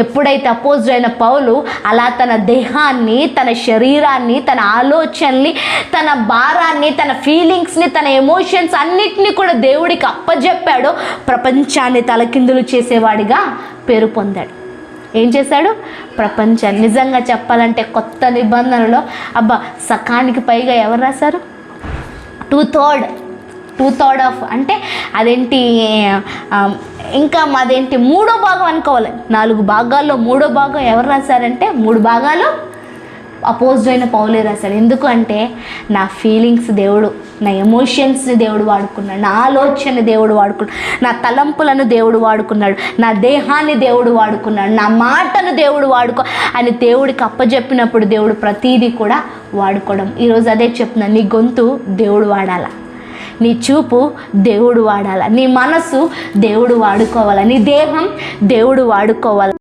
ఎప్పుడైతే అపోజిట్ అయిన పౌలు అలా తన దేహాన్ని, తన శరీరాన్ని, తన ఆలోచనల్ని, తన భారాన్ని, తన ఫీలింగ్స్ని, తన ఎమోషన్స్ అన్నిటినీ కూడా దేవుడికి అప్పజెప్పాడో ప్రపంచాన్ని తలకిందులు చేసేవాడిగా పేరు పొందాడు. ఏం చేశాడు? ప్రపంచాన్ని. నిజంగా చెప్పాలంటే కొత్త నిబంధనలో సకానికి పైగా ఎవరు రాశారు? టూ థర్డ్ ఆఫ్ అంటే అదేంటి, ఇంకా అదేంటి 3వ భాగం అనుకోవాలి. 4 భాగాల్లో 3వ భాగం ఎవరు రాశారంటే 3 భాగాలు అపోజిట్ అయిన పౌలే రాశాడు. ఎందుకు అంటే నా ఫీలింగ్స్ దేవుడు, నా ఎమోషన్స్ని దేవుడు వాడుకున్నాడు, నా ఆలోచనని దేవుడు వాడుకున్నాడు, నా తలంపులను దేవుడు వాడుకున్నాడు, నా దేహాన్ని దేవుడు వాడుకున్నాడు, నా మాటను దేవుడు అని దేవుడికి అప్పచెప్పినప్పుడు దేవుడు ప్రతీదీ కూడా వాడుకోవడం. ఈరోజు అదే చెప్తున్నాను, నీ గొంతు దేవుడు వాడాలా, నీ చూపు దేవుడు వాడాలా, నీ మనసు దేవుడు వాడుకోవాలా, నీ దేహం దేవుడు వాడుకోవాలి.